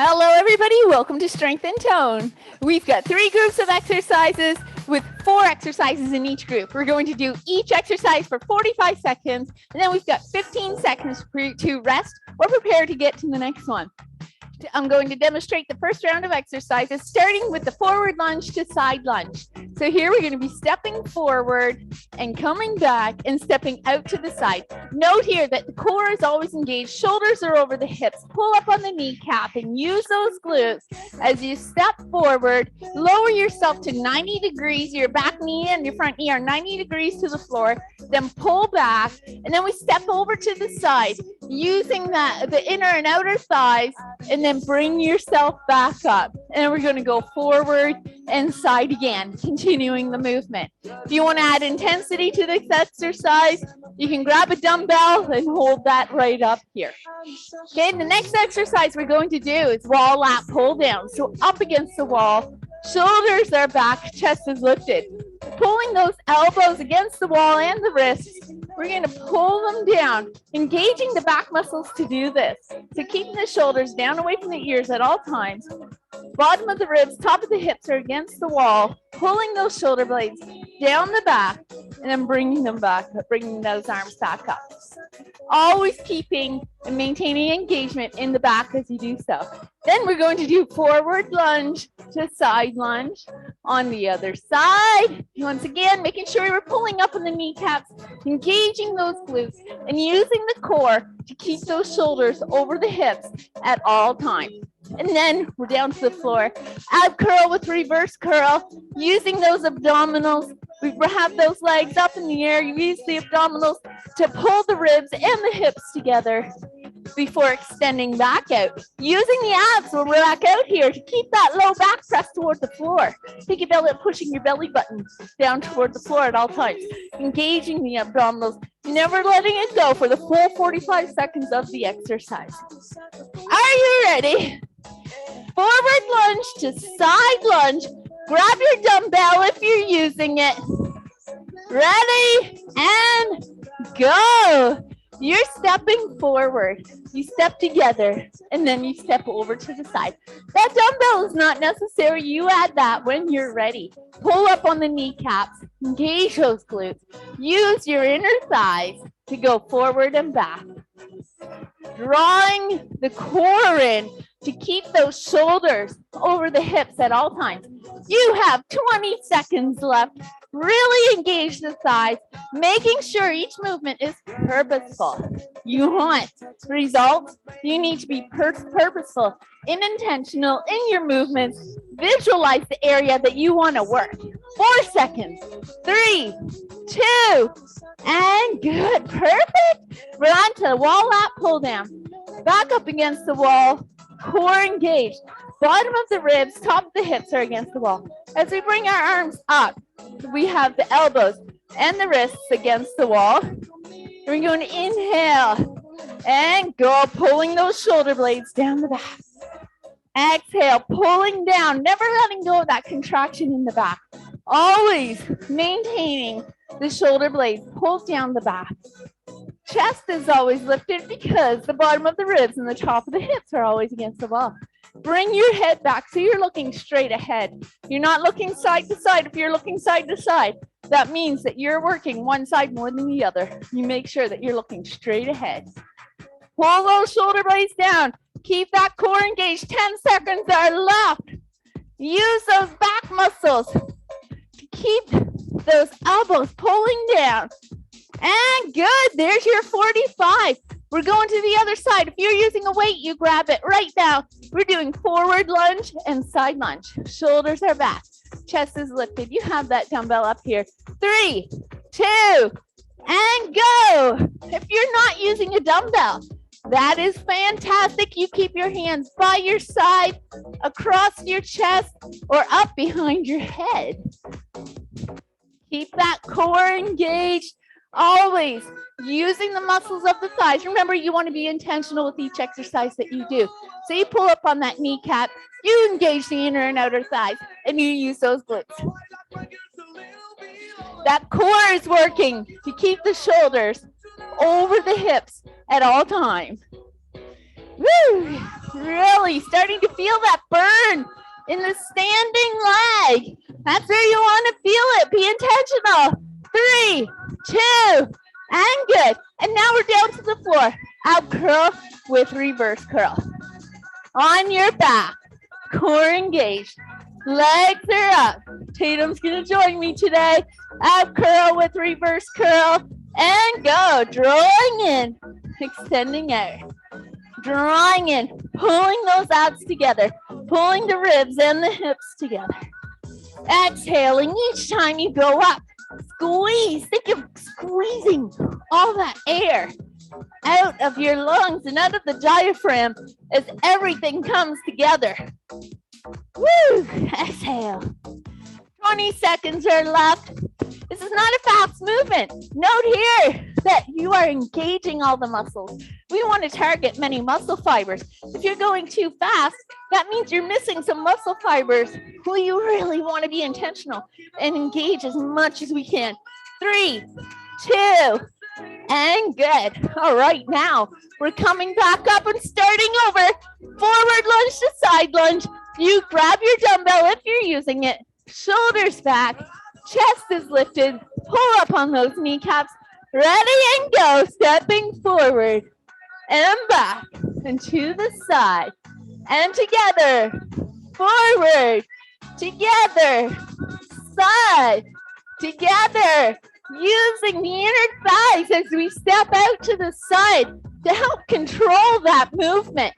Hello, everybody. Welcome to Strength and Tone. We've got 3 groups of exercises with 4 exercises in each group. We're going to do each exercise for 45 seconds, and then we've got 15 seconds for you to rest or prepare to get to the next one. I'm going to demonstrate the first round of exercises, starting with the forward lunge to side lunge. So here we're going to be stepping forward and coming back and stepping out to the side. Note here that the core is always engaged, shoulders are over the hips, pull up on the kneecap and use those glutes as you step forward. Lower yourself to 90 degrees, your back knee and your front knee are 90 degrees to the floor, then pull back, and then we step over to the side using the inner and outer thighs, and then bring yourself back up. And we're going to go forward and side again, continuing the movement. If you want to add intensity to this exercise, you can grab a dumbbell and hold that right up here. Okay, the next exercise we're going to do is wall lat pull down. So up against the wall, shoulders are back, chest is lifted. Pulling those elbows against the wall and the wrists, we're going to pull them down, engaging the back muscles to do this. So keeping the shoulders down away from the ears at all times. Bottom of the ribs, top of the hips are against the wall, pulling those shoulder blades down the back, and then bringing them back, bringing those arms back up. Always keeping and maintaining engagement in the back as you do so. Then we're going to do forward lunge to side lunge on the other side. Once again, making sure we're pulling up on the kneecaps, engaging those glutes, and using the core to keep those shoulders over the hips at all times. And then we're down to the floor. Ab curl with reverse curl, using those abdominals. We have those legs up in the air. You use the abdominals to pull the ribs and the hips together before extending back out. Using the abs when we're back out here to keep that low back pressed toward the floor. Take your belly, pushing your belly button down toward the floor at all times. Engaging the abdominals, never letting it go for the full 45 seconds of the exercise. Are you ready? Forward lunge to side lunge. Grab your dumbbell if you're using it. Ready and go. You're stepping forward. You step together and then you step over to the side. That dumbbell is not necessary. You add that when you're ready. Pull up on the kneecaps. Engage those glutes. Use your inner thighs to go forward and back. Drawing the core in to keep those shoulders over the hips at all times. You have 20 seconds left. Really engage the thighs, making sure each movement is purposeful. You want results, you need to be purposeful and intentional in your movements. Visualize the area that you want to work. 4 seconds, 3, 2, and good, perfect. We're on to wall lat pull down. Back up against the wall, core engaged. Bottom of the ribs, top of the hips are against the wall. As we bring our arms up, we have the elbows and the wrists against the wall. We're going to inhale and go, pulling those shoulder blades down the back. Exhale, pulling down, never letting go of that contraction in the back. Always maintaining the shoulder blades pulled down the back. Chest is always lifted because the bottom of the ribs and the top of the hips are always against the wall. Bring your head back so you're looking straight ahead. You're not looking side to side. If you're looking side to side, that means that you're working one side more than the other. You make sure that you're looking straight ahead. Pull those shoulder blades down. Keep that core engaged. 10 seconds are left. Use those back muscles to keep those elbows pulling down. And good, there's your 45. We're going to the other side. If you're using a weight, you grab it right now. We're doing forward lunge and side lunge. Shoulders are back. Chest is lifted. You have that dumbbell up here. 3, 2, and go. If you're not using a dumbbell, that is fantastic. You keep your hands by your side, across your chest, or up behind your head. Keep that core engaged. Always using the muscles of the thighs. Remember, you want to be intentional with each exercise that you do. So you pull up on that kneecap, you engage the inner and outer thighs, and you use those glutes. That core is working to keep the shoulders over the hips at all times. Woo! Really starting to feel that burn in the standing leg. That's where you want to feel it. Be intentional. 3, 2, and good. And now we're down to the floor. Ab curl with reverse curl. On your back, core engaged. Legs are up. Tatum's gonna join me today. Ab curl with reverse curl. And go, drawing in, extending out. Drawing in, pulling those abs together, pulling the ribs and the hips together. Exhaling each time you go up. Squeeze, think of squeezing all that air out of your lungs and out of the diaphragm as everything comes together. Woo, exhale. 20 seconds are left. This is not a fast movement. Note here that you are engaging all the muscles. We want to target many muscle fibers. If you're going too fast, that means you're missing some muscle fibers. We really want to be intentional and engage as much as we can. 3, 2, and good. All right, now we're coming back up and starting over. Forward lunge to side lunge. You grab your dumbbell if you're using it. Shoulders back. Chest is lifted. Pull up on those kneecaps. Ready and go. Stepping forward and back and to the side and together. Forward, together, side, together. Using the inner thighs as we step out to the side to help control that movement.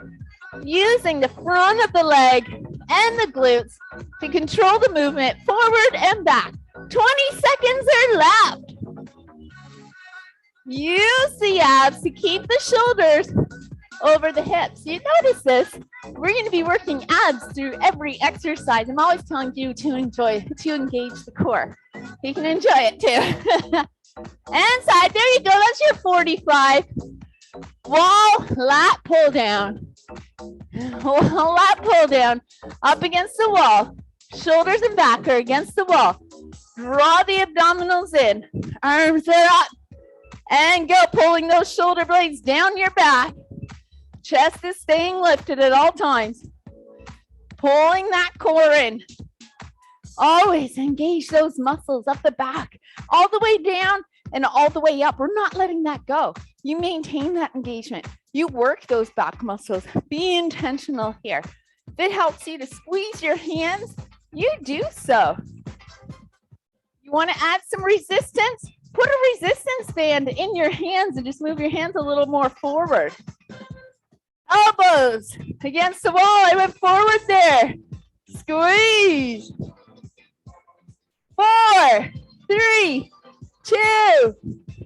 Using the front of the leg and the glutes to control the movement forward and back. 20 seconds are left. Use the abs to keep the shoulders over the hips. You notice this? We're going to be working abs through every exercise. I'm always telling you to engage the core. You can enjoy it too. And side, there you go. That's your 45. Wall, lat pull down. Wall, lat pull down. Up against the wall. Shoulders and back are against the wall. Draw the abdominals in. Arms are up. And go, pulling those shoulder blades down your back. Chest is staying lifted at all times. Pulling that core in. Always engage those muscles up the back, all the way down and all the way up. We're not letting that go. You maintain that engagement. You work those back muscles. Be intentional here. If it helps you to squeeze your hands, you do so. You want to add some resistance? Put a resistance band in your hands and just move your hands a little more forward. Elbows against the wall. I went forward there. Squeeze. 4, 3, 2.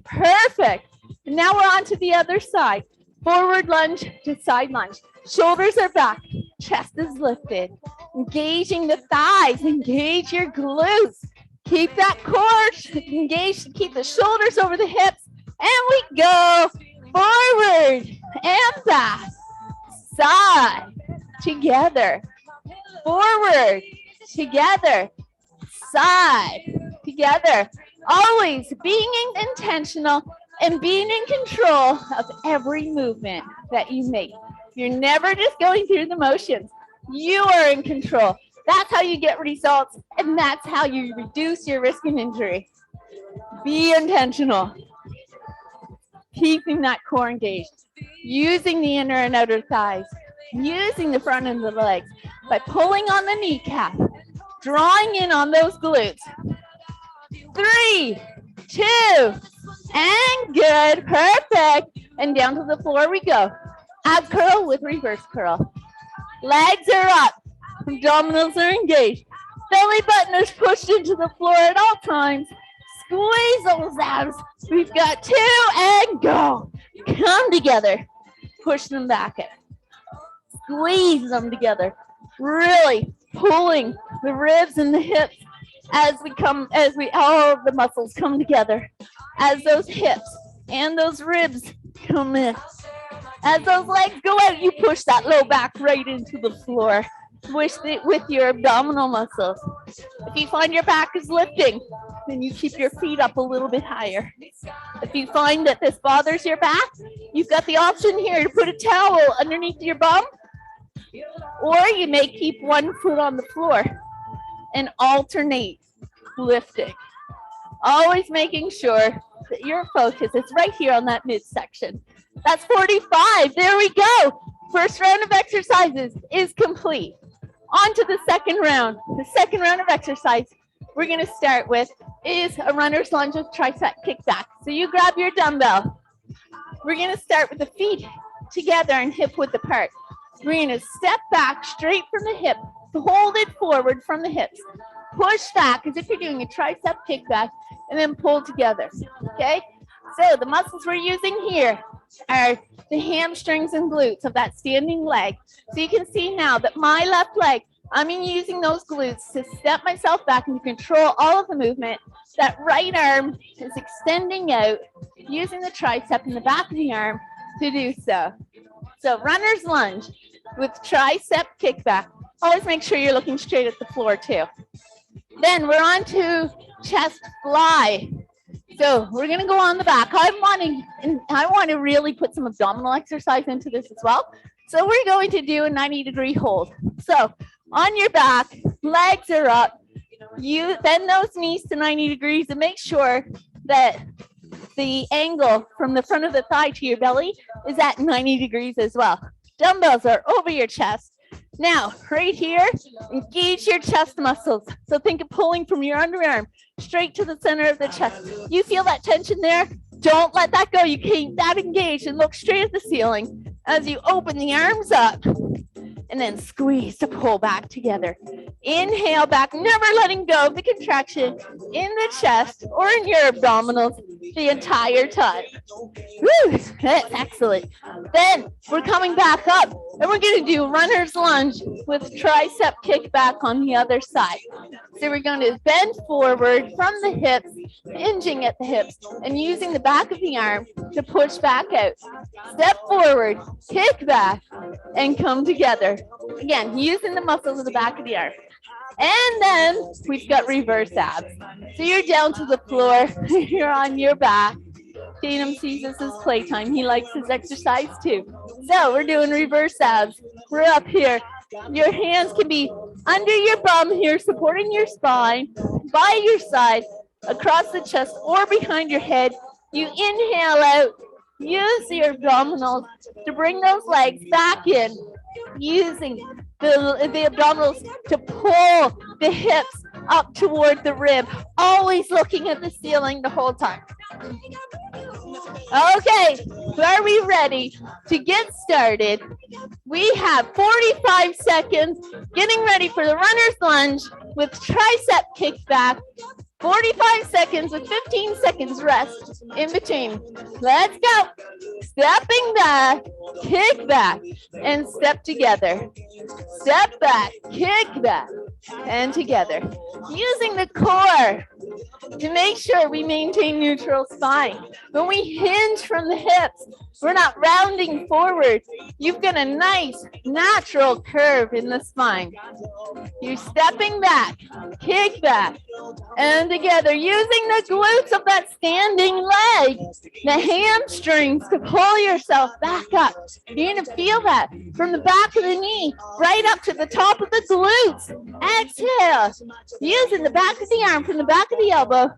Perfect. And now we're on to the other side. Forward lunge to side lunge. Shoulders are back. Chest is lifted. Engaging the thighs. Engage your glutes. Keep that core engaged. Keep the shoulders over the hips. And we go forward and back. Side. Together. Forward. Together. Side. Together. Always being intentional and being in control of every movement that you make. You're never just going through the motions. You are in control. That's how you get results, and that's how you reduce your risk of injury. Be intentional. Keeping that core engaged. Using the inner and outer thighs. Using the front of the legs by pulling on the kneecap. Drawing in on those glutes. 3, 2, and good. Perfect. And down to the floor we go. Ab curl with reverse curl. Legs are up. Abdominals are engaged. Belly button is pushed into the floor at all times. Squeeze those abs. We've got 2 and go. Come together. Push them back in. Squeeze them together. Really pulling the ribs and the hips as all the muscles come together. As those hips and those ribs come in. As those legs go out, you push that low back right into the floor. Push it with your abdominal muscles. If you find your back is lifting, then you keep your feet up a little bit higher. If you find that this bothers your back, you've got the option here to put a towel underneath your bum Or you may keep one foot on the floor and alternate lifting. Always making sure that your focus is right here on that midsection. That's 45. There we go. First round of exercises is complete. On to the second round. The second round of exercise we're going to start with is a runner's lunge with tricep kickback. So you grab your dumbbell. We're going to start with the feet together and hip width apart. We're going to step back straight from the hip, hold it forward from the hips. Push back as if you're doing a tricep kickback, and then pull together, okay? So the muscles we're using here are the hamstrings and glutes of that standing leg. So you can see now that my left leg, I'm using those glutes to step myself back and control all of the movement. That right arm is extending out, using the tricep in the back of the arm to do so. So runner's lunge with tricep kickback. Always make sure you're looking straight at the floor too. Then we're on to chest fly. So we're going to go on the back. I want to really put some abdominal exercise into this as well. So we're going to do a 90-degree hold. So on your back, legs are up. You bend those knees to 90 degrees and make sure that the angle from the front of the thigh to your belly is at 90 degrees as well. Dumbbells are over your chest. Now, right here, engage your chest muscles. So think of pulling from your underarm straight to the center of the chest. You feel that tension there? Don't let that go. You keep that engaged and look straight at the ceiling as you open the arms up and then squeeze to pull back together. Inhale back, never letting go of the contraction in the chest or in your abdominals the entire time. Woo, that's excellent. Then we're coming back up and we're going to do runner's lunge with tricep kickback on the other side. So we're going to bend forward from the hips, hinging at the hips and using the back of the arm to push back out. Step forward, kick back, and come together. Again, using the muscles of the back of the arm. And then we've got reverse abs. So you're down to the floor, you're on your back. Tatum sees this as playtime. He likes his exercise too. So we're doing reverse abs. We're up here. Your hands can be under your bum here, supporting your spine, by your side, across the chest, or behind your head. You inhale out. Use your abdominals to bring those legs back in, using the abdominals to pull the hips up toward the rib, always looking at the ceiling the whole time. Okay, are we ready to get started? We have 45 seconds getting ready for the runner's lunge with tricep kickback. 45 seconds with 15 seconds rest in between. Let's go. Stepping back, kick back, and step together. Step back, kick back, and together. Using the core to make sure we maintain neutral spine. When we hinge from the hips, we're not rounding forward. You've got a nice natural curve in the spine. You're stepping back, kick back, and together, using the glutes of that standing leg, the hamstrings to pull yourself back up. You're going to feel that from the back of the knee right up to the top of the glutes. Exhale, using the back of the arm from the back of the elbow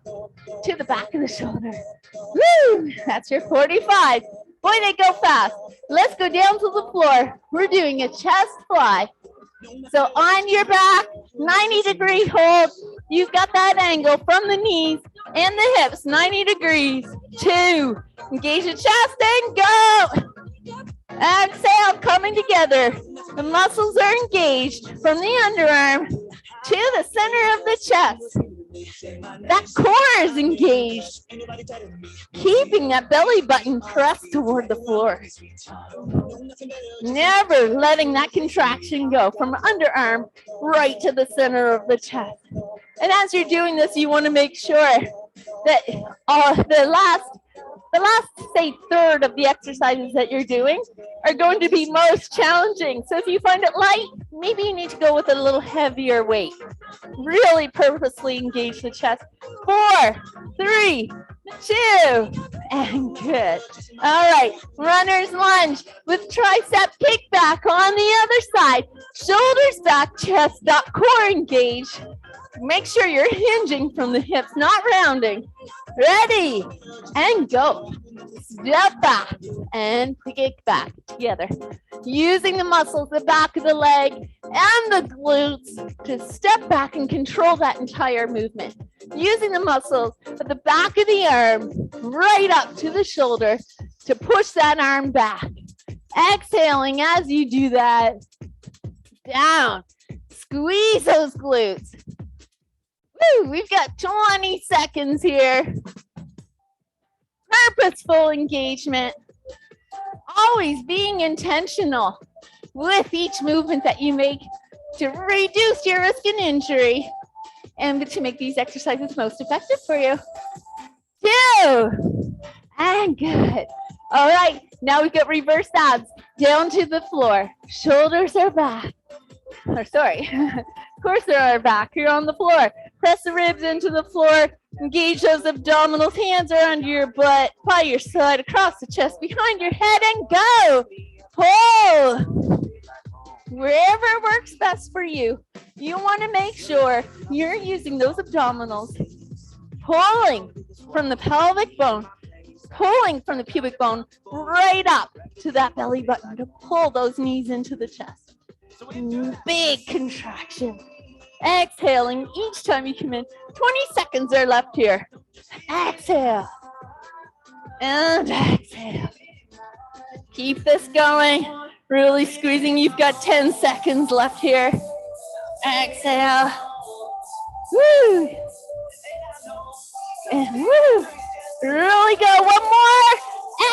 to the back of the shoulder. Woo! That's your 45. Boy, they go fast. Let's go down to the floor. We're doing a chest fly. So on your back, 90-degree hold. You've got that angle from the knees and the hips, 90 degrees. 2. Engage the chest and go. Exhale, coming together. The muscles are engaged from the underarm to the center of the chest. That core is engaged, keeping that belly button pressed toward the floor. Never letting that contraction go from underarm right to the center of the chest. And as you're doing this, you want to make sure that the last, say, third of the exercises that you're doing are going to be most challenging. So if you find it light, maybe you need to go with a little heavier weight. Really purposely engage the chest. 4, 3, 2, And good. All right, runner's lunge with tricep kickback on the other side. Shoulders back, chest up, core engaged. Make sure you're hinging from the hips, not rounding. Ready, and go. Step back and kick back together. Using the muscles, the back of the leg and the glutes to step back and control that entire movement. Using the muscles at the back of the arm, right up to the shoulder to push that arm back. Exhaling as you do that. Down. Squeeze those glutes. Woo, we've got 20 seconds here. Purposeful engagement. Always being intentional with each movement that you make to reduce your risk of injury and to make these exercises most effective for you. 2, and good. All right, now we've got reverse abs down to the floor. Shoulders are back. Or sorry, courses are back. You're on the floor. Press the ribs into the floor. Engage those abdominals. Hands are under your butt. By your side, across the chest, behind your head, and go. Pull. Wherever works best for you. You want to make sure you're using those abdominals. Pulling from the pelvic bone. Pulling from the pubic bone right up to that belly button to pull those knees into the chest. Big contraction. Exhaling each time you come in. 20 seconds are left here. Exhale. And exhale. Keep this going. Really squeezing. You've got 10 seconds left here. Exhale. Woo. And woo. Really go. One more.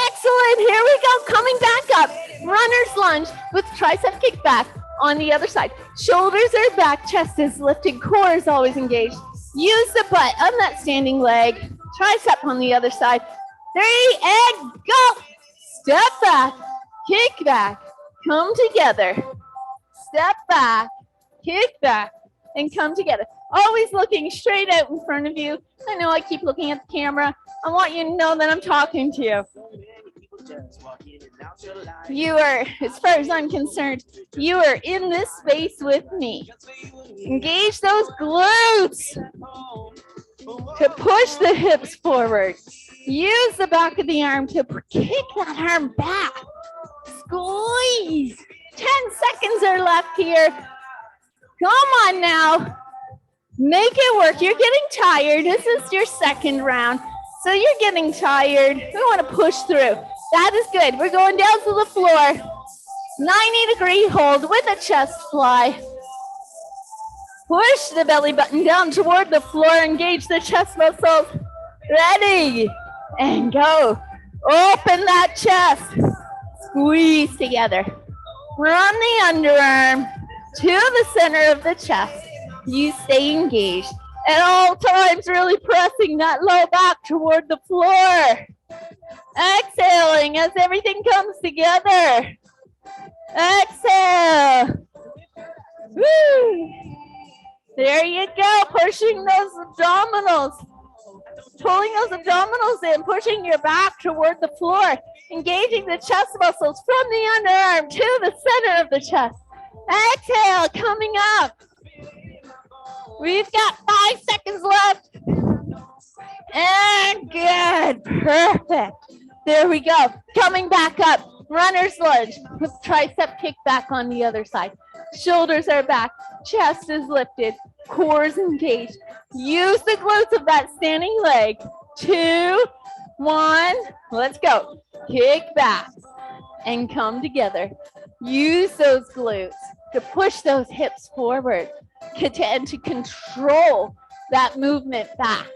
Excellent. Here we go. Coming back up. Runner's lunge with tricep kickback on the other side. Shoulders are back. Chest is lifted. Core is always engaged. Use the butt on that standing leg. Tricep on the other side. 3, and go. Step back. Kick back. Come together. Step back. Kick back. And come together. Always looking straight out in front of you. I know I keep looking at the camera. I want you to know that I'm talking to you. You are, as far as I'm concerned, you are in this space with me. Engage those glutes to push the hips forward. Use the back of the arm to kick that arm back. Squeeze. 10 seconds are left here. Come on now. Make it work. You're getting tired. This is your second round. So you're getting tired. We want to push through. That is good. We're going down to the floor. 90-degree hold with a chest fly. Push the belly button down toward the floor. Engage the chest muscles. Ready, and go. Open that chest. Squeeze together. Run the underarm to the center of the chest. You stay engaged. At all times, really pressing that low back toward the floor. Exhaling as everything comes together. Exhale. Woo. There you go, pushing those abdominals. Pulling those abdominals in, pushing your back toward the floor. Engaging the chest muscles from the underarm to the center of the chest. Exhale, coming up. We've got 5 seconds left. And good, perfect. There we go. Coming back up, runner's lunge with tricep kickback on the other side. Shoulders are back, chest is lifted, core is engaged. Use the glutes of that standing leg. 2, 1, let's go. Kick back and come together. Use those glutes to push those hips forward and to control that movement back.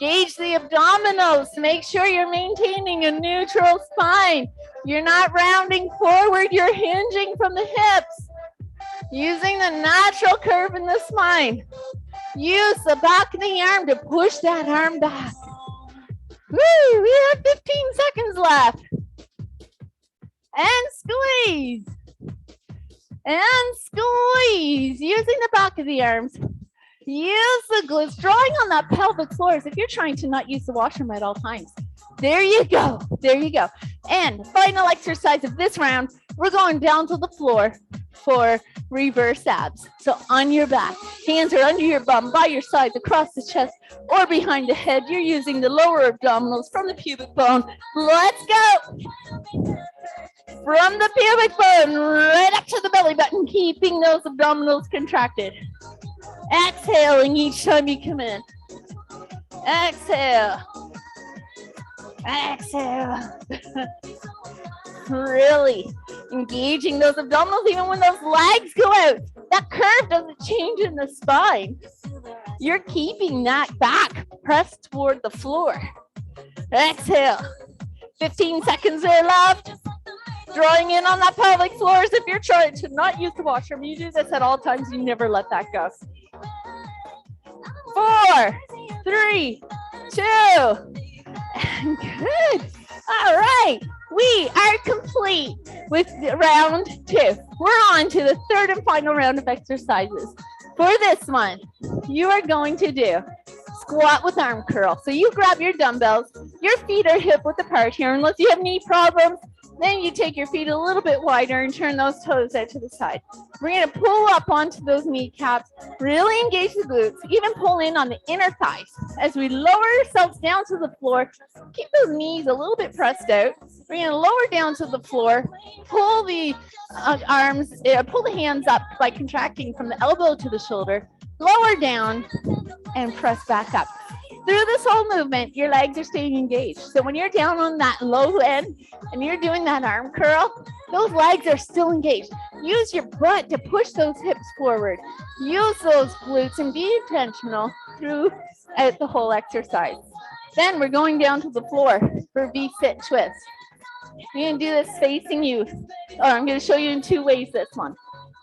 Engage the abdominals to make sure you're maintaining a neutral spine. You're not rounding forward, you're hinging from the hips. Using the natural curve in the spine. Use the back of the arm to push that arm back. Woo, we have 15 seconds left. And squeeze. And squeeze. Using the back of the arms. Use the glutes, drawing on that pelvic floor as if you're trying to not use the washroom at all times. There you go. There you go. And final exercise of this round, we're going down to the floor for reverse abs. So on your back, hands are under your bum, by your sides, across the chest, or behind the head. You're using the lower abdominals from the pubic bone. Let's go. From the pubic bone right up to the belly button, keeping those abdominals contracted. Exhaling each time you come in. Exhale. Exhale. Really engaging those abdominals even when those legs go out. That curve doesn't change in the spine. You're keeping that back pressed toward the floor. Exhale. 15 seconds there left. Drawing in on that pelvic floor as if you're trying to not use the washroom. You do this at all times. You never let that go. 4, 3, 2. Good. All right. We are complete with round 2. We're on to the third and final round of exercises. For this one, you are going to do squat with arm curl. So you grab your dumbbells. Your feet are hip width apart here. Unless you have knee problems, then you take your feet a little bit wider and turn those toes out to the side. We're going to pull up onto those kneecaps, really engage the glutes, even pull in on the inner thighs. As we lower ourselves down to the floor, keep those knees a little bit pressed out. We're going to lower down to the floor, pull the pull the hands up by contracting from the elbow to the shoulder, lower down, and press back up. Through this whole movement, your legs are staying engaged. So when you're down on that low end and you're doing that arm curl, those legs are still engaged. Use your butt to push those hips forward. Use those glutes and be intentional throughout the whole exercise. Then we're going down to the floor for V-sit twist. We're going to do this facing you. Or I'm going to show you in 2 ways this one.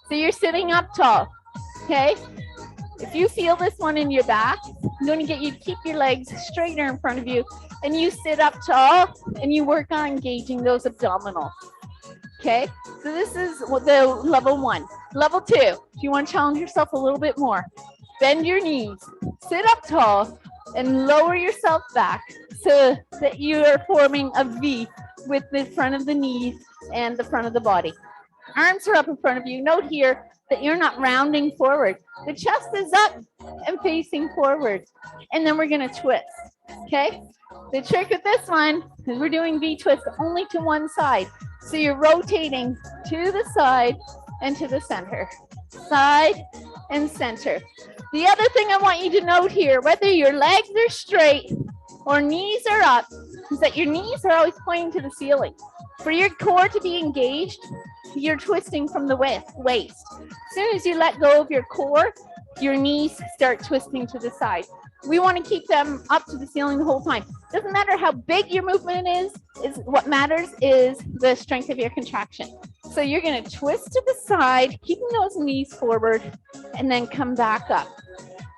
So you're sitting up tall, okay? If you feel this one in your back, I'm going to get you to keep your legs straighter in front of you, and you sit up tall and you work on engaging those abdominals. Okay, so this is the level 1. Level 2, if you want to challenge yourself a little bit more, bend your knees, sit up tall, and lower yourself back so that you are forming a V with the front of the knees and the front of the body. Arms are up in front of you. Note here that you're not rounding forward. The chest is up and facing forward. And then we're going to twist, okay? The trick with this one is we're doing V-twist only to one side. So you're rotating to the side and to the center. Side and center. The other thing I want you to note here, whether your legs are straight or knees are up, is that your knees are always pointing to the ceiling. For your core to be engaged, you're twisting from the waist. As soon as you let go of your core, your knees start twisting to the side. We want to keep them up to the ceiling the whole time. Doesn't matter how big your movement is what matters is the strength of your contraction. So you're going to twist to the side, keeping those knees forward, and then come back up,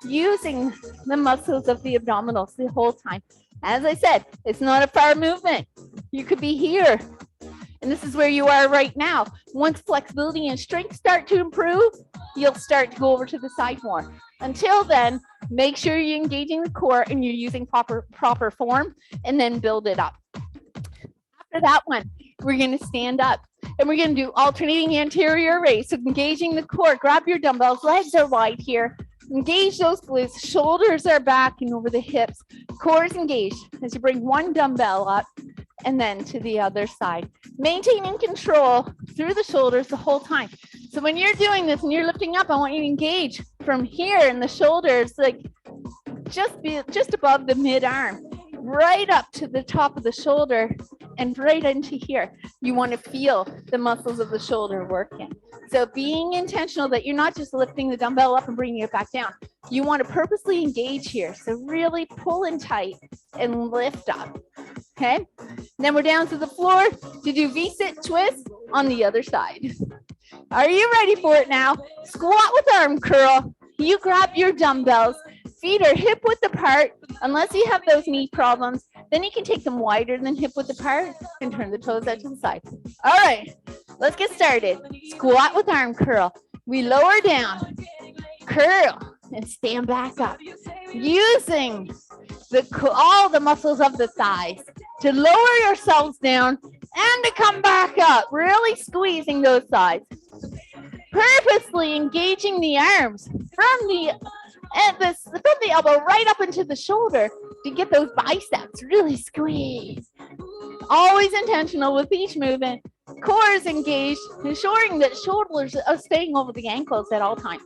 using the muscles of the abdominals the whole time. As I said, it's not a far movement. You could be here. And this is where you are right now. Once flexibility and strength start to improve, you'll start to go over to the side more. Until then, make sure you're engaging the core and you're using proper form, and then build it up. After that one, we're going to stand up and we're going to do alternating anterior raise. So engaging the core, grab your dumbbells, legs are wide here. Engage those glutes, shoulders are back and over the hips. Core is engaged as you bring one dumbbell up and then to the other side. Maintaining control through the shoulders the whole time. So when you're doing this and you're lifting up, I want you to engage from here in the shoulders, like just above the mid-arm, right up to the top of the shoulder and right into here. You want to feel the muscles of the shoulder working. So being intentional that you're not just lifting the dumbbell up and bringing it back down. You want to purposely engage here. So really pull in tight and lift up. Okay. Then we're down to the floor to do V-sit twist on the other side. Are you ready for it now? Squat with arm curl. You grab your dumbbells. Feet are hip width apart. Unless you have those knee problems, then you can take them wider than hip width apart and turn the toes out to the side. All right, let's get started. Squat with arm curl. We lower down, curl, and stand back up. Using all the muscles of the thighs to lower yourselves down and to come back up, really squeezing those thighs. Purposely engaging the arms from the elbow right up into the shoulder to get those biceps really squeezed. Always intentional with each movement. Core is engaged, ensuring that shoulders are staying over the ankles at all times.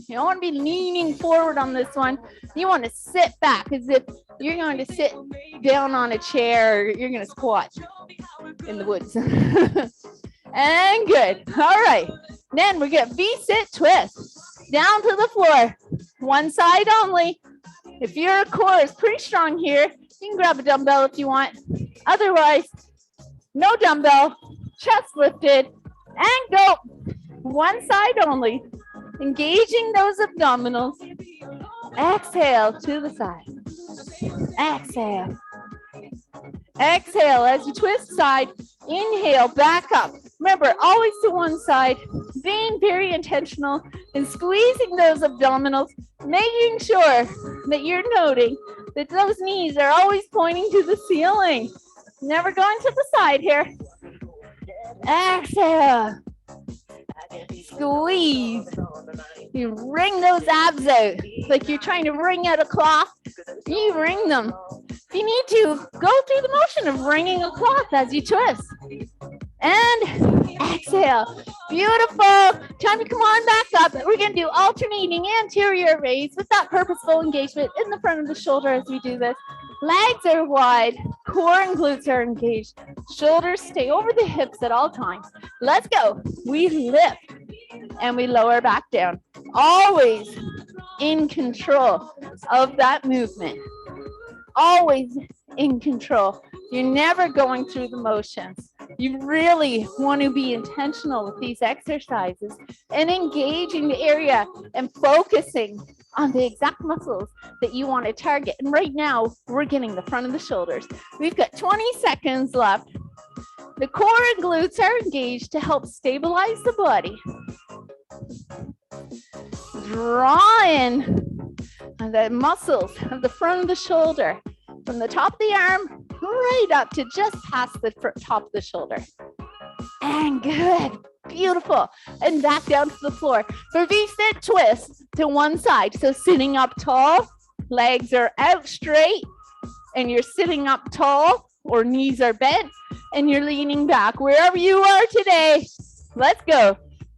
You don't want to be leaning forward on this one. You want to sit back as if you're going to sit down on a chair or you're going to squat in the woods. And good. All right. Then we get V-sit twist. Down to the floor. One side only. If your core is pretty strong here, you can grab a dumbbell if you want. Otherwise, no dumbbell, chest lifted, and go. One side only. Engaging those abdominals. Exhale to the side. Exhale. Exhale as you twist side. Inhale, back up. Remember, always to one side, being very intentional and squeezing those abdominals, making sure that you're noting that those knees are always pointing to the ceiling. Never going to the side here. Exhale. Squeeze. You wring those abs out like you're trying to wring out a cloth. You wring them. If you need to, go through the motion of wringing a cloth as you twist. And exhale. Beautiful. Time to come on back up. We're going to do alternating anterior raise with that purposeful engagement in the front of the shoulder as we do this. Legs are wide. Core and glutes are engaged. Shoulders stay over the hips at all times. Let's go. We lift and we lower back down. Always in control of that movement. Always in control. You're never going through the motions. You really want to be intentional with these exercises and engaging the area and focusing on the exact muscles that you want to target. And right now, we're getting the front of the shoulders. We've got 20 seconds left. The core and glutes are engaged to help stabilize the body. Draw in the muscles of the front of the shoulder from the top of the arm right up to just past the top of the shoulder. And good. Beautiful. And back down to the floor. For V-sit twist to one side. So sitting up tall, legs are out straight, and you're sitting up tall, or knees are bent, and you're leaning back. Wherever you are today, let's go.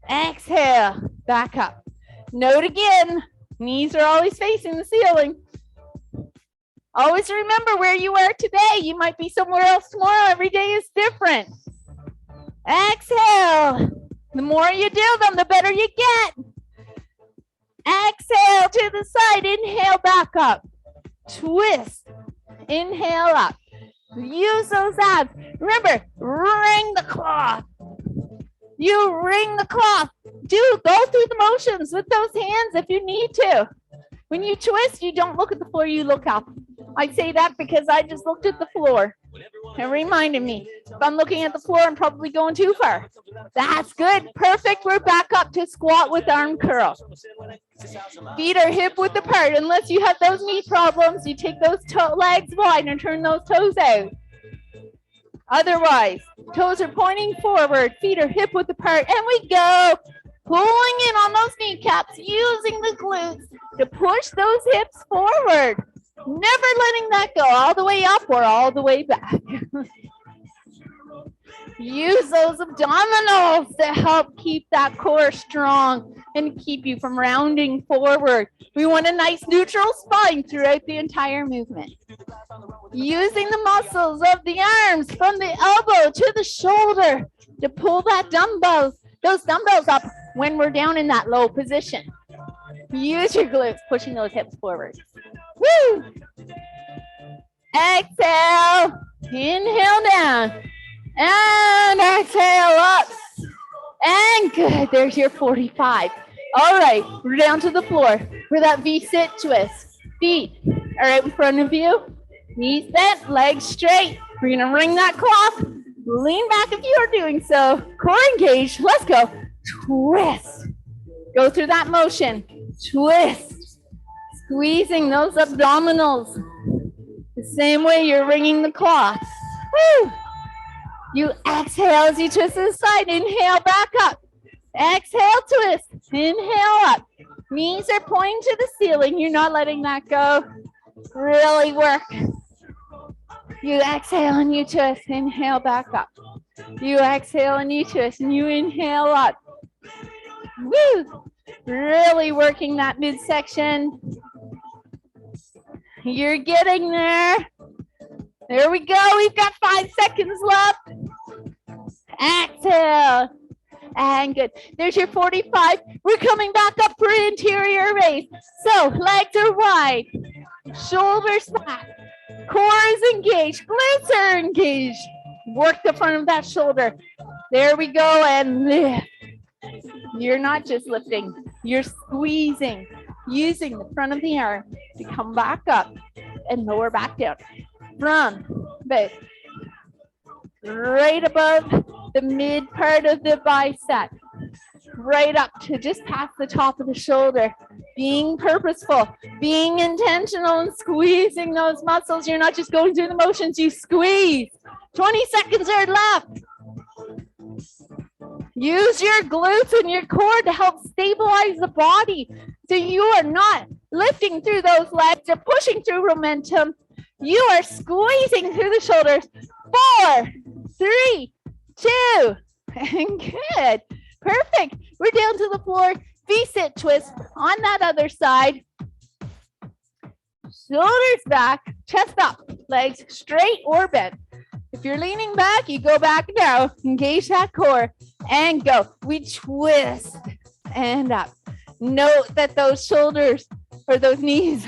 Exhale, back up. Note again, knees are always facing the ceiling. Always remember where you are today. You might be somewhere else tomorrow. Every day is different. Exhale. The more you do them, the better you get. Exhale to the side. Inhale, back up. Twist. Inhale up. Use those abs. Remember, wring the cloth. You wring the cloth. Go through the motions with those hands if you need to. When you twist, you don't look at the floor, you look up. I say that because I just looked at the floor. It reminded me, if I'm looking at the floor, I'm probably going too far. That's good. Perfect. We're back up to squat with arm curl. Feet are hip width apart. Unless you have those knee problems, you take those legs wide and turn those toes out. Otherwise, toes are pointing forward, feet are hip width apart, and we go. Pulling in on those kneecaps, using the glutes to push those hips forward. Never letting that go all the way up or all the way back. Use those abdominals to help keep that core strong and keep you from rounding forward. We want a nice neutral spine throughout the entire movement. Using the muscles of the arms from the elbow to the shoulder to pull those dumbbells up when we're down in that low position. Use your glutes, pushing those hips forward. Woo! Exhale, inhale down, and exhale up. And good, there's your 45. All right, we're down to the floor for that V-sit twist. Feet are out in front of you, knees bent, legs straight. We're gonna wring that cloth. Lean back if you are doing so. Core engaged, let's go. Twist. Go through that motion. Twist. Squeezing those abdominals. The same way you're ringing the clock. Woo. You exhale as you twist to the side. Inhale, back up. Exhale, twist. Inhale up. Knees are pointing to the ceiling. You're not letting that go. Really work. You exhale and you twist. Inhale, back up. You exhale and you twist and you inhale up. Woo! Really working that midsection. You're getting there. There we go. We've got 5 seconds left. Exhale. And good. There's your 45. We're coming back up for interior raise. So legs are wide. Shoulders back. Core is engaged. Glutes are engaged. Work the front of that shoulder. There we go. And lift. You're not just lifting. You're squeezing. Using the front of the arm to come back up and lower back down. From the right above the mid part of the bicep, right up to just past the top of the shoulder. Being purposeful, being intentional and squeezing those muscles. You're not just going through the motions, you squeeze. 20 seconds are left. Use your glutes and your core to help stabilize the body. So you are not lifting through those legs or pushing through momentum. You are squeezing through the shoulders. 4, 3, 2, and good. Perfect. We're down to the floor. V-sit twist on that other side. Shoulders back, chest up, legs straight or bent. If you're leaning back, you go back now. Engage that core and go. We twist and up. Note that those shoulders or those knees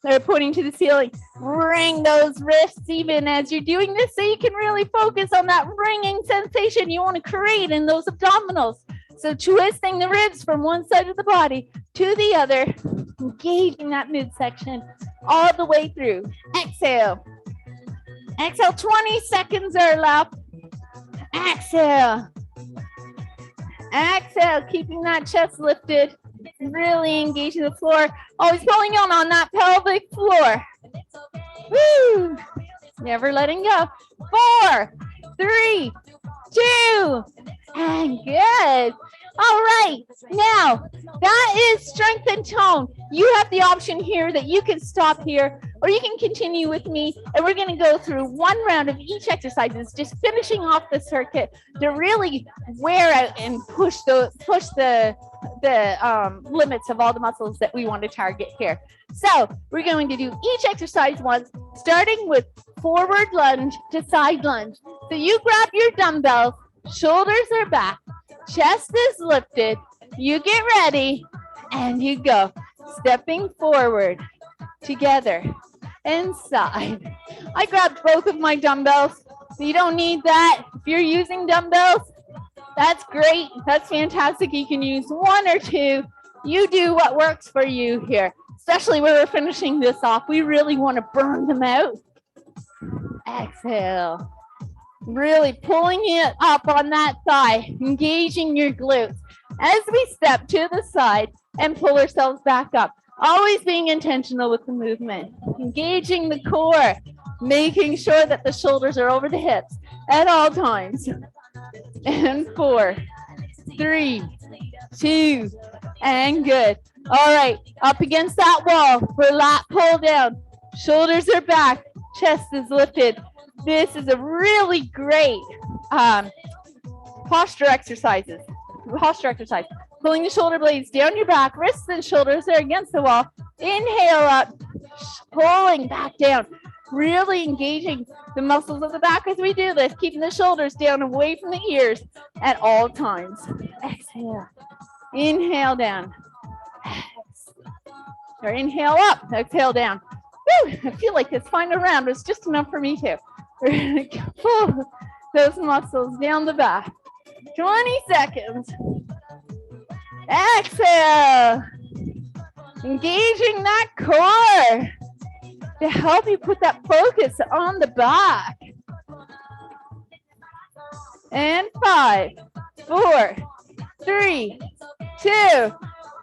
they're pointing to the ceiling. Bring those wrists even as you're doing this so you can really focus on that ringing sensation you want to create in those abdominals. So twisting the ribs from one side of the body to the other, engaging that midsection all the way through. Exhale. Exhale, 20 seconds are left. Exhale. Exhale, keeping that chest lifted. Really engaging the floor. Always pulling on that pelvic floor. Woo! Never letting go. 4, 3, 2, and good. All right, now that is strength and tone. You have the option here that you can stop here or you can continue with me, and we're going to go through one round of each exercises, just finishing off the circuit to really wear out and push the limits of all the muscles that we want to target here. So we're going to do each exercise once, starting with forward lunge to side lunge. So you grab your dumbbells, shoulders are back, chest is lifted, you get ready, and you go. Stepping forward, together, and side. I grabbed both of my dumbbells. So you don't need that. If you're using dumbbells, that's great. That's fantastic. You can use 1 or 2. You do what works for you here, especially when we're finishing this off. We really want to burn them out. Exhale. Really pulling it up on that thigh, engaging your glutes as we step to the side and pull ourselves back up. Always being intentional with the movement, engaging the core, making sure that the shoulders are over the hips at all times. And 4, 3, 2, and good. All right, up against that wall for lat pull down. Shoulders are back, chest is lifted. This is a really great posture exercise. Pulling the shoulder blades down your back, wrists and shoulders are against the wall. Inhale up, pulling back down. Really engaging the muscles of the back as we do this, keeping the shoulders down away from the ears at all times. Exhale. Inhale down. Or inhale up, exhale down. Woo, I feel like this final round was just enough for me too. Pull those muscles down the back. 20 seconds. Exhale. Engaging that core to help you put that focus on the back. And 5, 4, 3, 2,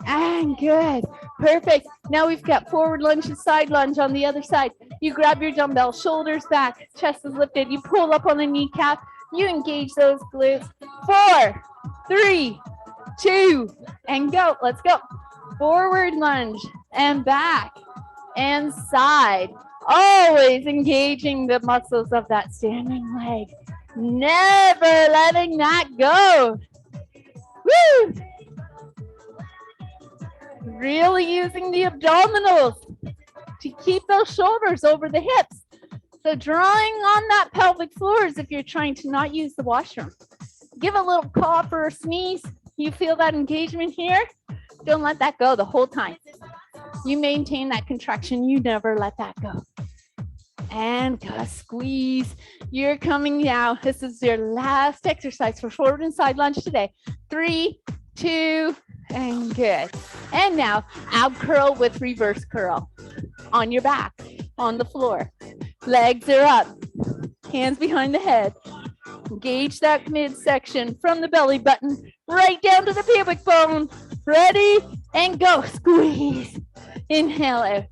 And good. Perfect. Now we've got forward lunge and side lunge on the other side. You grab your dumbbell, shoulders back, chest is lifted. You pull up on the kneecap. You engage those glutes. 4, 3, 2, and go. Let's go. Forward lunge and back and side. Always engaging the muscles of that standing leg. Never letting that go. Woo! Really using the abdominals to keep those shoulders over the hips. So drawing on that pelvic floor as if you're trying to not use the washroom. Give a little cough or a sneeze. You feel that engagement here? Don't let that go the whole time. You maintain that contraction. You never let that go. And squeeze. You're coming now. This is your last exercise for forward and side lunge today. 3, 2, and good. And now ab curl with reverse curl on your back, on the floor. Legs are up, hands behind the head. Engage that midsection from the belly button right down to the pubic bone. Ready and go. Squeeze. Inhale out.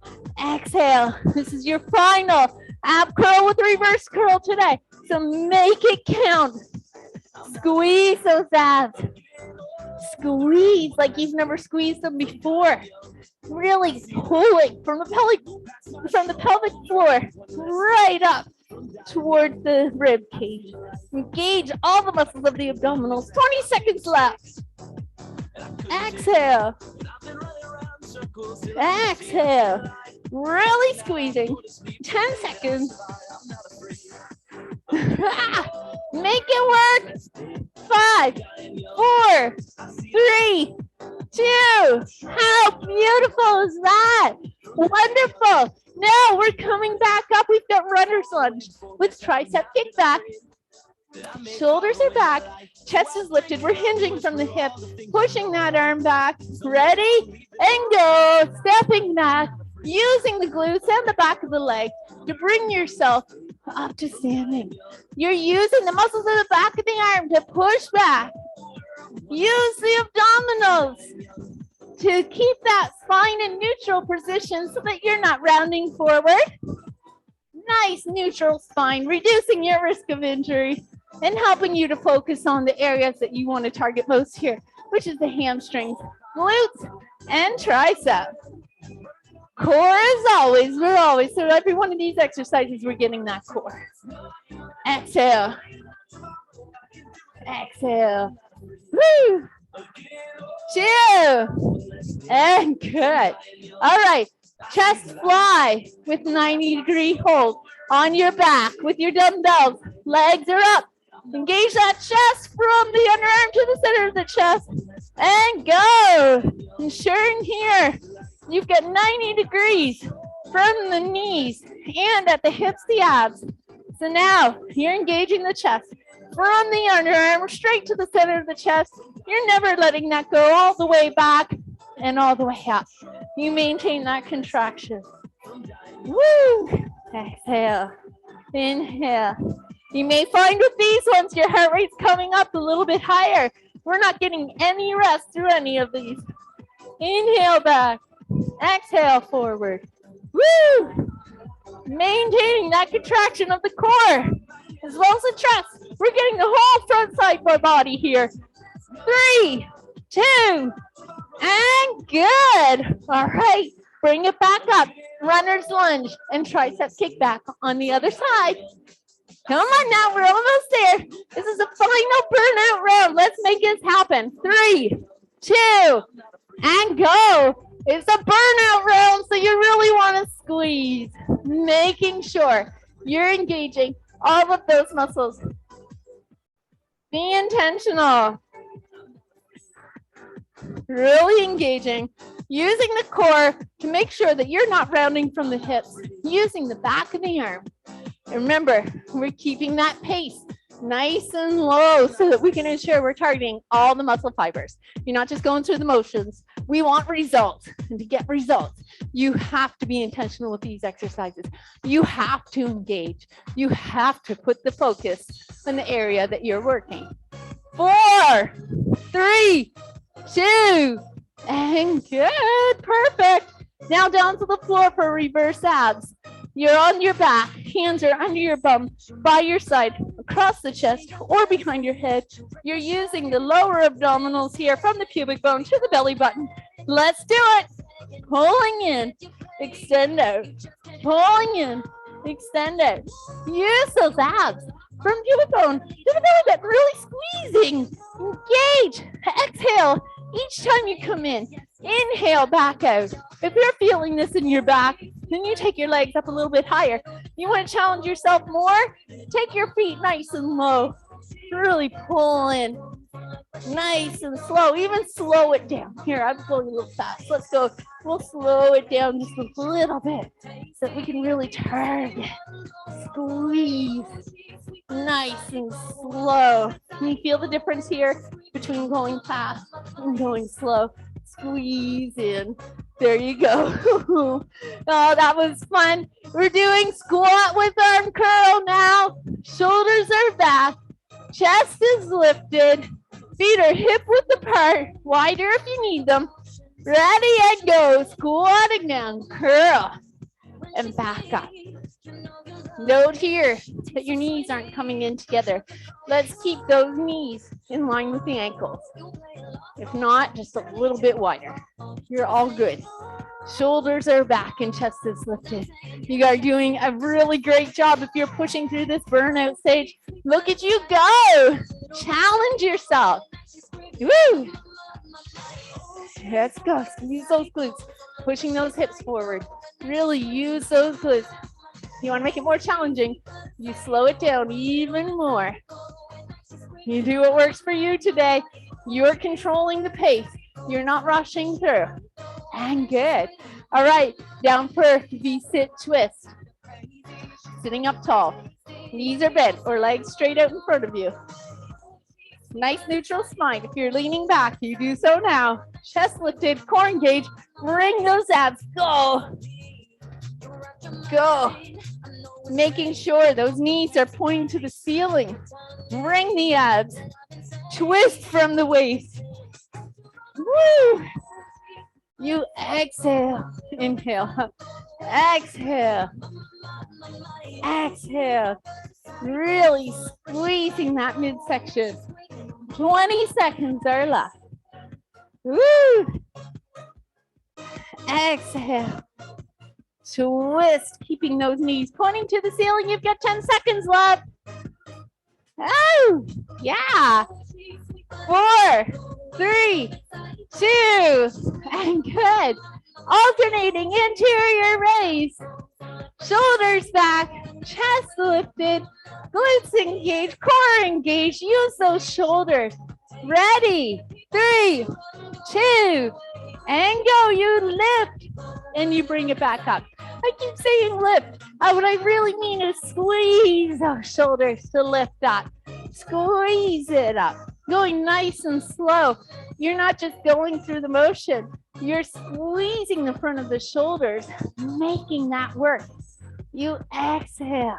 Exhale. This is your final ab curl with reverse curl today. So make it count. Squeeze those abs. Squeeze like you've never squeezed them before. Really pulling from the pelvic floor right up towards the rib cage. Engage all the muscles of the abdominals. 20 seconds left. Exhale. Exhale. Really squeezing. 10 seconds. Make it work. 5, 4, 3, 2. How beautiful is that? Wonderful. Now we're coming back up. We've got runner's lunge with tricep kickback. Shoulders are back. Chest is lifted. We're hinging from the hip, pushing that arm back. Ready and go. Stepping back, using the glutes and the back of the leg to bring yourself up to standing. You're using the muscles of the back of the arm to push back. Use the abdominals to keep that spine in neutral position so that you're not rounding forward. Nice neutral spine, reducing your risk of injury and helping you to focus on the areas that you want to target most here, which is the hamstrings, glutes, and tricep. Core as always, so every one of these exercises, we're getting that core. Exhale. Exhale. Woo! 2. And good. All right. Chest fly with 90-degree hold on your back with your dumbbells. Legs are up. Engage that chest from the underarm to the center of the chest. And go. Ensuring here you've got 90 degrees from the knees and at the hips, the abs. So now you're engaging the chest from the underarm straight to the center of the chest. You're never letting that go all the way back and all the way up. You maintain that contraction. Woo! Exhale. Inhale. You may find with these ones your heart rate's coming up a little bit higher. We're not getting any rest through any of these. Inhale back. Exhale forward. Woo! Maintaining that contraction of the core as well as the chest. We're getting the whole front side of our body here. 3, 2, and good. All right, bring it back up. Runner's lunge and tricep kickback on the other side. Come on now, we're almost there. This is the final burnout round. Let's make this happen. 3, 2, and go. It's a burnout round, so you really want to squeeze, making sure you're engaging all of those muscles. Be intentional. Really engaging, using the core to make sure that you're not rounding from the hips, using the back of the arm. And remember, we're keeping that pace nice and low so that we can ensure we're targeting all the muscle fibers. You're not just going through the motions. We want results. And to get results, you have to be intentional with these exercises. You have to engage. You have to put the focus on the area that you're working. 4, 3, 2, And good, perfect. Now down to the floor for reverse abs. You're on your back, hands are under your bum, by your side, across the chest or behind your head. You're using the lower abdominals here from the pubic bone to the belly button. Let's do it. Pulling in, extend out, pulling in, extend out. Use those abs from pubic bone to the belly button, really squeezing. Engage, exhale. Each time you come in, inhale back out. If you're feeling this in your back, then you take your legs up a little bit higher. You want to challenge yourself more? Take your feet nice and low. Really pull in. Nice and slow. Even slow it down. Here, I'm going a little fast. Let's go. We'll slow it down just a little bit so that we can really target. Squeeze. Nice and slow. Can you feel the difference here between going fast and going slow? Squeeze in. There you go. Oh, that was fun. We're doing squat with arm curl now. Shoulders are back. Chest is lifted. Feet are hip width apart. Wider if you need them. Ready and go. Squatting down. Curl. And back up. Note here that your knees aren't coming in together. Let's keep those knees in line with the ankles. If not, just a little bit wider. You're all good. Shoulders are back and chest is lifted. You are doing a really great job if you're pushing through this burnout stage. Look at you go. Challenge yourself. Woo! Let's go. Use those glutes. Pushing those hips forward. Really use those glutes. You want to make it more challenging, you slow it down even more. You do what works for you today. You're controlling the pace. You're not rushing through. And good. All right, down for V-sit twist. Sitting up tall. Knees are bent or legs straight out in front of you. Nice neutral spine. If you're leaning back, you do so now. Chest lifted, core engaged. Bring those abs. Go. Go. Making sure those knees are pointing to the ceiling. Bring the abs. Twist from the waist. Woo! You exhale. Inhale. Exhale. Exhale. Really squeezing that midsection. 20 seconds are left. Woo! Exhale. Twist, keeping those knees pointing to the ceiling. You've got 10 seconds left. Oh, yeah. 4, 3, 2, and good. Alternating interior raise. Shoulders back, chest lifted, glutes engaged, core engaged. Use those shoulders. Ready, 3, 2, and go. You lift and you bring it back up. I keep saying lift. What I really mean is squeeze those shoulders to lift up. Squeeze it up. Going nice and slow. You're not just going through the motion. You're squeezing the front of the shoulders, making that work. You exhale.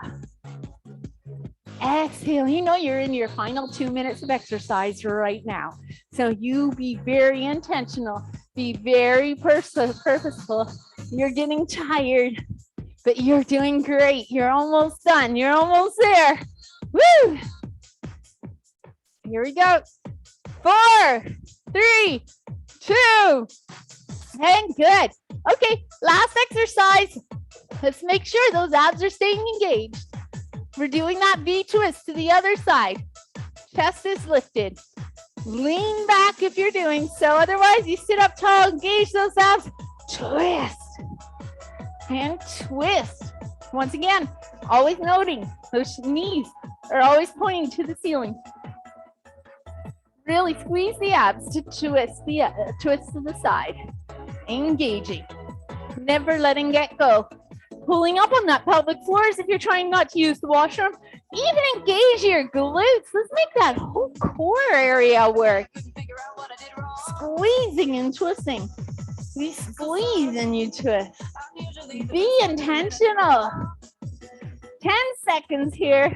Exhale. You know you're in your final 2 minutes of exercise right now. So you be very intentional. Be very purposeful. You're getting tired, but you're doing great. You're almost done. You're almost there. Woo! Here we go. 4, 3, 2, and good. Okay, last exercise. Let's make sure those abs are staying engaged. We're doing that V twist to the other side. Chest is lifted. Lean back if you're doing so. Otherwise, you sit up tall, engage those abs. Twist. And twist. Once again, always noting those knees are always pointing to the ceiling. Really squeeze the abs to twist to the side. Engaging. Never letting get go. Pulling up on that pelvic floor as if you're trying not to use the washroom. Even engage your glutes. Let's make that whole core area work. Squeezing and twisting. We squeeze and you twist. Be intentional. 10 seconds here.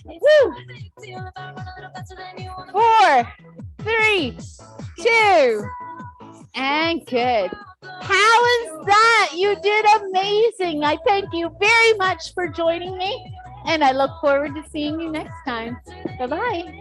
Woo. 4, 3, 2, And good. How is that? You did amazing. I thank you very much for joining me, and I look forward to seeing you next time. Bye-bye.